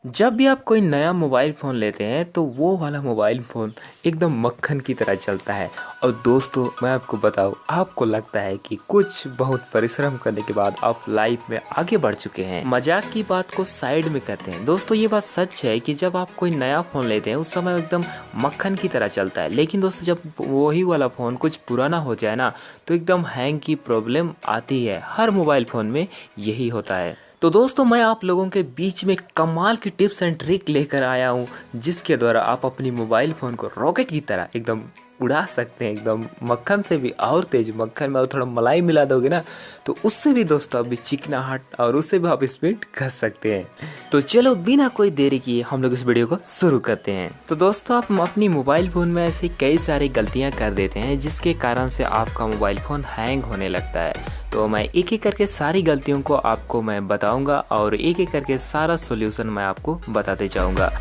जब भी आप कोई नया मोबाइल फ़ोन लेते हैं तो वो वाला मोबाइल फ़ोन एकदम मक्खन की तरह चलता है। और दोस्तों मैं आपको बताऊँ, आपको लगता है कि कुछ बहुत परिश्रम करने के बाद आप लाइफ में आगे बढ़ चुके हैं। मजाक की बात को साइड में करते हैं दोस्तों, ये बात सच है कि जब आप कोई नया फ़ोन लेते हैं उस समय एकदम मक्खन की तरह चलता है, लेकिन दोस्तों जब वही वाला फ़ोन कुछ पुराना हो जाए ना तो एकदम हैंग की प्रॉब्लम आती है। हर मोबाइल फ़ोन में यही होता है। तो दोस्तों मैं आप लोगों के बीच में कमाल की टिप्स एंड ट्रिक लेकर आया हूँ, जिसके द्वारा आप अपनी मोबाइल फ़ोन को रॉकेट की तरह एकदम उड़ा सकते हैं। एकदम मक्खन से भी और तेज, मक्खन में और थोड़ा मलाई मिला दोगे ना तो उससे भी दोस्तों अभी चिकनाहट और उससे भी आप स्पीड कर सकते हैं। तो चलो बिना कोई देरी किए हम लोग इस वीडियो को शुरू करते हैं। तो दोस्तों आप अपनी मोबाइल फ़ोन में ऐसी कई सारी गलतियां कर देते हैं जिसके कारण से आपका मोबाइल फ़ोन हैंग होने लगता है। तो मैं एक एक करके सारी गलतियों को आपको मैं बताऊंगा और एक एक करके सारा सॉल्यूशन मैं आपको बताते जाऊंगा।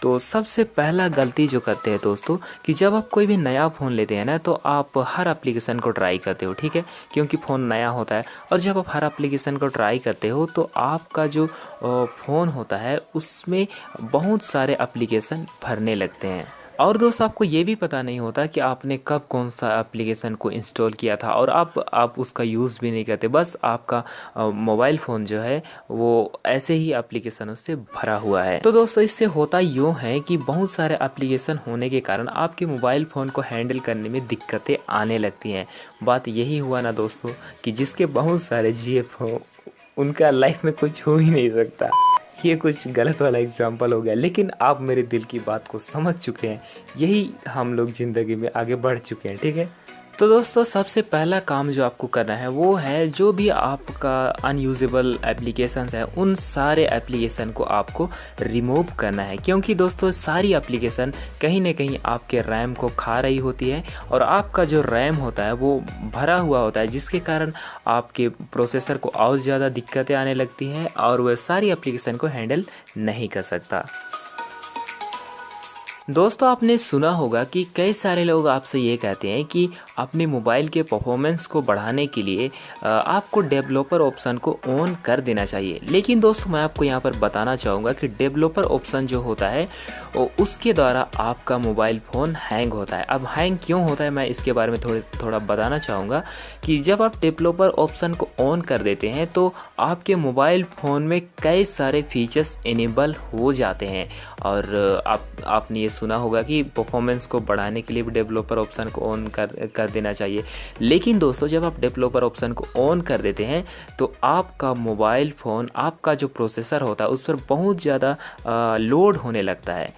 तो सबसे पहला गलती जो करते हैं दोस्तों कि जब आप कोई भी नया फ़ोन लेते हैं ना तो आप हर एप्लीकेशन को ट्राई करते हो, ठीक है, क्योंकि फ़ोन नया होता है। और जब आप हर एप्लीकेशन को ट्राई करते हो तो आपका जो फ़ोन होता है उसमें बहुत सारे एप्लीकेशन भरने लगते हैं। और दोस्तों आपको ये भी पता नहीं होता कि आपने कब कौन सा एप्लीकेशन को इंस्टॉल किया था और आप उसका यूज़ भी नहीं करते। बस आपका मोबाइल फ़ोन जो है वो ऐसे ही एप्लीकेशनों से भरा हुआ है। तो दोस्तों इससे होता यूँ है कि बहुत सारे एप्लीकेशन होने के कारण आपके मोबाइल फ़ोन को हैंडल करने में दिक्कतें आने लगती हैं। बात यही हुआ ना दोस्तों कि जिसके बहुत सारे जीएफ हो उनका लाइफ में कुछ हो ही नहीं सकता। ये कुछ गलत वाला एग्जाम्पल हो गया, लेकिन आप मेरे दिल की बात को समझ चुके हैं। यही हम लोग ज़िंदगी में आगे बढ़ चुके हैं, ठीक है। तो दोस्तों सबसे पहला काम जो आपको करना है वो है जो भी आपका अनयूजेबल एप्लीकेशंस है उन सारे एप्लीकेशन को आपको रिमूव करना है, क्योंकि दोस्तों सारी एप्लीकेशन कहीं ना कहीं आपके रैम को खा रही होती है और आपका जो रैम होता है वो भरा हुआ होता है, जिसके कारण आपके प्रोसेसर को और ज़्यादा दिक्कतें आने लगती हैं और वह सारी एप्लीकेशन को हैंडल नहीं कर सकता। दोस्तों आपने सुना होगा कि कई सारे लोग आपसे ये कहते हैं कि अपने मोबाइल के परफॉर्मेंस को बढ़ाने के लिए आपको डेवलपर ऑप्शन को ऑन कर देना चाहिए। लेकिन दोस्तों मैं आपको यहाँ पर बताना चाहूँगा कि डेवलपर ऑप्शन जो होता है उसके द्वारा आपका मोबाइल फ़ोन हैंग होता है। अब हैंग क्यों होता है मैं इसके बारे में थोड़ा बताना चाहूँगा कि जब आप डेवलपर ऑप्शन को ऑन कर देते हैं तो आपके मोबाइल फ़ोन में कई सारे फीचर्स इनेबल हो जाते हैं। और आपने ये सुना होगा कि परफॉर्मेंस को बढ़ाने के लिए भी डेवलपर ऑप्शन को ऑन कर देना चाहिए। लेकिन दोस्तों जब आप डेवलपर ऑप्शन को ऑन कर देते हैं तो आपका मोबाइल फ़ोन, आपका जो प्रोसेसर होता है उस पर बहुत ज़्यादा लोड होने लगता है,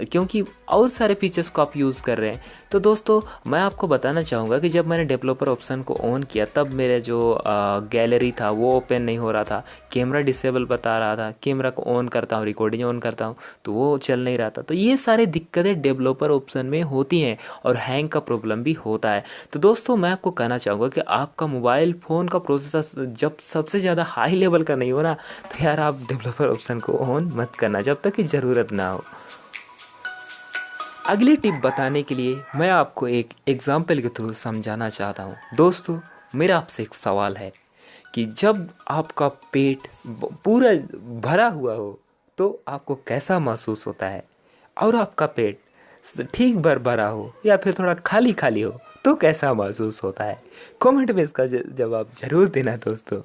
क्योंकि और सारे फीचर्स को आप यूज़ कर रहे हैं। तो दोस्तों मैं आपको बताना चाहूँगा कि जब मैंने डेवलपर ऑप्शन को ऑन किया तब मेरे जो गैलरी था वो ओपन नहीं हो रहा था, कैमरा डिसेबल बता रहा था, कैमरा को ऑन करता हूँ, रिकॉर्डिंग ऑन करता हूँ तो वो चल नहीं रहा था। तो ये सारी दिक्कतें डेवलपर ऑप्शन में होती हैं और हैंग का प्रॉब्लम भी होता है। तो दोस्तों मैं आपको कहना चाहूँगा कि आपका मोबाइल फ़ोन का प्रोसेसर जब सबसे ज़्यादा हाई लेवल का नहीं हो ना तो यार आप डेवलपर ऑप्शन को ऑन मत करना जब तक कि ज़रूरत ना हो। अगली टिप बताने के लिए मैं आपको एक एग्जाम्पल के थ्रू समझाना चाहता हूँ। दोस्तों मेरा आपसे एक सवाल है कि जब आपका पेट पूरा भरा हुआ हो तो आपको कैसा महसूस होता है, और आपका पेट ठीक भर भरा हो या फिर थोड़ा खाली खाली हो तो कैसा महसूस होता है। कमेंट में इसका जवाब ज़रूर देना दोस्तों।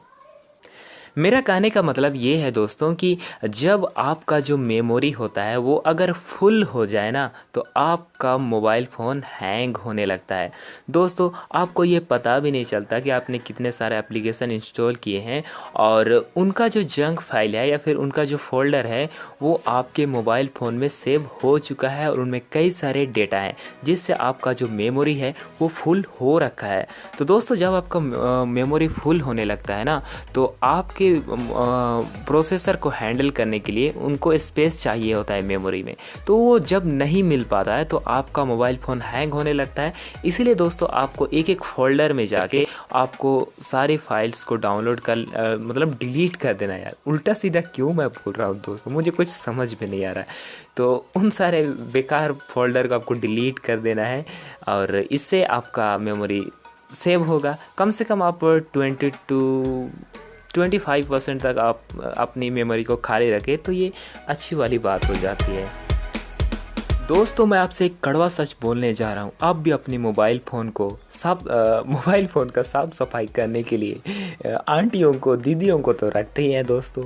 मेरा कहने का मतलब ये है दोस्तों कि जब आपका जो मेमोरी होता है वो अगर फुल हो जाए ना तो आपका मोबाइल फ़ोन हैंग होने लगता है। दोस्तों आपको ये पता भी नहीं चलता कि आपने कितने सारे एप्लीकेशन इंस्टॉल किए हैं और उनका जो जंक फाइल है या फिर उनका जो फोल्डर है वो आपके मोबाइल फ़ोन में सेव हो चुका है और उनमें कई सारे डेटा हैं जिससे आपका जो मेमोरी है वो फुल हो रखा है। तो दोस्तों जब आपका मेमोरी फुल होने लगता है ना तो आपके प्रोसेसर को हैंडल करने के लिए उनको स्पेस चाहिए होता है मेमोरी में, तो वो जब नहीं मिल पाता है तो आपका मोबाइल फ़ोन हैंग होने लगता है। इसीलिए दोस्तों आपको एक एक फोल्डर में जाके आपको सारी फाइल्स को डाउनलोड कर मतलब डिलीट कर देना। यार उल्टा सीधा क्यों मैं बोल रहा हूँ दोस्तों, मुझे कुछ समझ में नहीं आ रहा है। तो उन सारे बेकार फोल्डर को आपको डिलीट कर देना है और इससे आपका मेमोरी सेव होगा। कम से कम आप 22 25% तक आप अपनी मेमोरी को खाली रखें तो ये अच्छी वाली बात हो जाती है। दोस्तों मैं आपसे एक कड़वा सच बोलने जा रहा हूँ, आप भी अपनी मोबाइल फ़ोन का साफ सफाई करने के लिए आंटियों को, दीदियों को तो रखते ही हैं दोस्तों।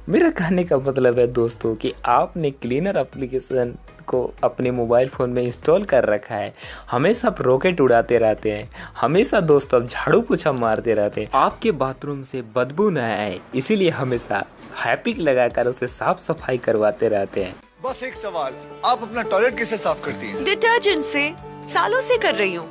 मेरा कहने का मतलब है दोस्तों कि आपने क्लीनर एप्लीकेशन को अपने मोबाइल फ़ोन में इंस्टॉल कर रखा है, हमेशा आप रॉकेट उड़ाते रहते हैं, हमेशा दोस्तों आप झाड़ू पोछा मारते रहते हैं, आपके बाथरूम से बदबू न आए इसीलिए हमेशा हैपिक लगाकर उसे साफ सफाई करवाते रहते हैं। बस एक सवाल, आप अपना टॉयलेट कैसे साफ करती हैं? डिटर्जेंट से, सालों से कर रही हूँ।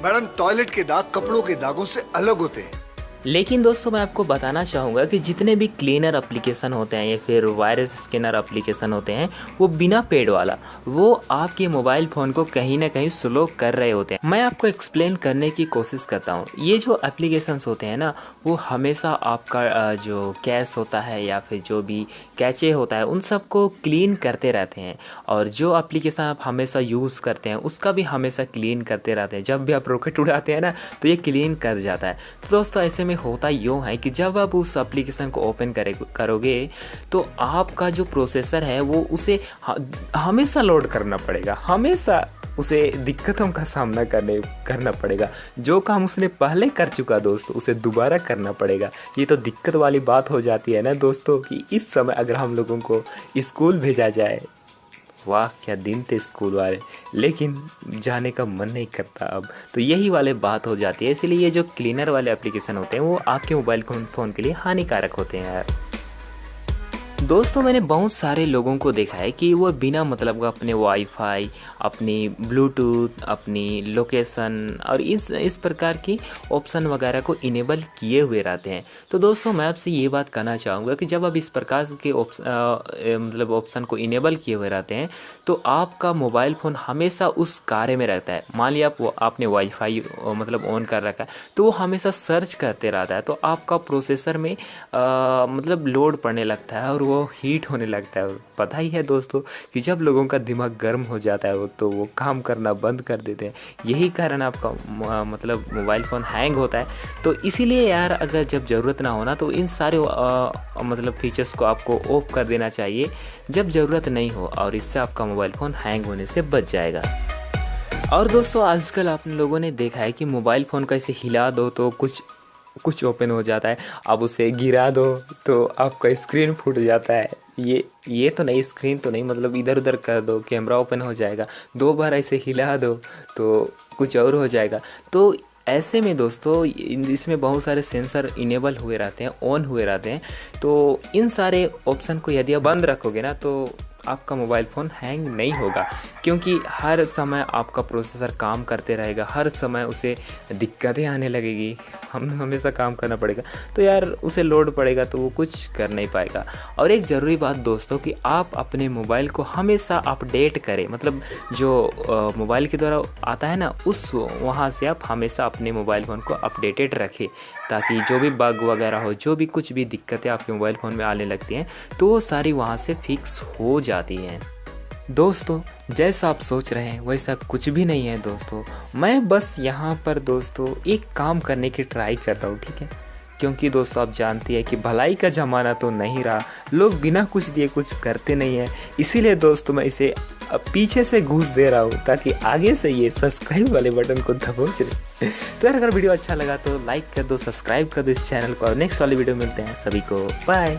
मैडम, टॉयलेट के दाग कपड़ों के दागों से अलग होते हैं। लेकिन दोस्तों मैं आपको बताना चाहूँगा कि जितने भी क्लीनर एप्लीकेशन होते हैं या फिर वायरस स्कैनर एप्लीकेशन होते हैं वो बिना पेड वाला, वो आपके मोबाइल फ़ोन को कहीं ना कहीं स्लो कर रहे होते हैं। मैं आपको एक्सप्लेन करने की कोशिश करता हूँ। ये जो एप्लीकेशंस होते हैं ना, वो हमेशा आपका जो कैश होता है या फिर जो भी कैचे होता है उन सबको क्लीन करते रहते हैं, और जो एप्लीकेशन आप हमेशा यूज़ करते हैं उसका भी हमेशा क्लीन करते रहते हैं। जब भी आप रॉकेट उड़ाते हैं ना तो ये क्लीन कर जाता है। तो दोस्तों ऐसे में होता यूँ है कि जब आप उस एप्लीकेशन को ओपन करोगे तो आपका जो प्रोसेसर है वो उसे हमेशा लोड करना पड़ेगा, हमेशा उसे दिक्कतों का सामना करना पड़ेगा। जो काम उसने पहले कर चुका दोस्तों उसे दोबारा करना पड़ेगा। ये तो दिक्कत वाली बात हो जाती है ना दोस्तों कि इस समय अगर हम लोगों को स्कूल भेजा जाए, वाह क्या दिन थे स्कूल वाले, लेकिन जाने का मन नहीं करता अब, तो यही वाले बात हो जाती है। इसलिए ये जो क्लीनर वाले एप्लीकेशन होते हैं वो आपके मोबाइल फ़ोन के लिए हानिकारक होते हैं यार। दोस्तों मैंने बहुत सारे लोगों को देखा है कि वो बिना मतलब का अपने वाईफाई, अपनी ब्लूटूथ, अपनी लोकेशन और इस प्रकार की ऑप्शन वगैरह को इनेबल किए हुए रहते हैं। तो दोस्तों मैं आपसे ये बात कहना चाहूँगा कि जब आप इस प्रकार के ऑप्शन को इनेबल किए हुए रहते हैं तो आपका मोबाइल फ़ोन हमेशा उस कार्य में रहता है। मान लिया आपने वाईफाई मतलब ऑन कर रखा है तो वो हमेशा सर्च करते रहता है, तो आपका प्रोसेसर में मतलब लोड पड़ने लगता है और वो हीट होने लगता है। पता ही है दोस्तों कि जब लोगों का दिमाग गर्म हो जाता है तो वो काम करना बंद कर देते हैं। यही कारण आपका मतलब मोबाइल फ़ोन हैंग होता है। तो इसीलिए यार अगर जब ज़रूरत ना होना तो इन सारे मतलब फीचर्स को आपको ऑफ कर देना चाहिए जब ज़रूरत नहीं हो, और इससे आपका मोबाइल फ़ोन हैंग होने से बच जाएगा। और दोस्तों आजकल आप लोगों ने देखा है कि मोबाइल फ़ोन का ऐसे हिला दो तो कुछ ओपन हो जाता है, आप उसे गिरा दो तो आपका स्क्रीन फूट जाता है। ये तो नहीं, स्क्रीन तो नहीं, मतलब इधर उधर कर दो कैमरा ओपन हो जाएगा, 2 बार ऐसे हिला दो तो कुछ और हो जाएगा। तो ऐसे में दोस्तों इसमें बहुत सारे सेंसर इनेबल हुए रहते हैं, ऑन हुए रहते हैं। तो इन सारे ऑप्शन को यदि आप बंद रखोगे ना तो आपका मोबाइल फ़ोन हैंग नहीं होगा, क्योंकि हर समय आपका प्रोसेसर काम करते रहेगा, हर समय उसे दिक्कतें आने लगेगी, हमेशा काम करना पड़ेगा, तो यार उसे लोड पड़ेगा तो वो कुछ कर नहीं पाएगा। और एक ज़रूरी बात दोस्तों कि आप अपने मोबाइल को हमेशा अपडेट करें, मतलब जो मोबाइल के द्वारा आता है ना उस वहाँ से आप हमेशा अपने मोबाइल फ़ोन को अपडेटेड रखें, ताकि जो भी बग वगैरह हो, जो भी कुछ भी दिक्कतें आपके मोबाइल फ़ोन में आने लगती हैं तो वो सारी वहाँ से फिक्स हो जाती हैं। दोस्तों जैसा आप सोच रहे हैं वैसा कुछ भी नहीं है दोस्तों, मैं बस यहाँ पर दोस्तों एक काम करने की ट्राई कर रहा हूँ, ठीक है, क्योंकि दोस्तों आप जानती है कि भलाई का ज़माना तो नहीं रहा, लोग बिना कुछ दिए कुछ करते नहीं हैं। इसीलिए दोस्तों मैं इसे पीछे से घूस दे रहा हूँ ताकि आगे से ये सब्सक्राइब वाले बटन को दबोच ले। तो यार अगर वीडियो अच्छा लगा तो लाइक कर दो, सब्सक्राइब कर दो इस चैनल को, और नेक्स्ट वाली वीडियो मिलते हैं। सभी को बाय।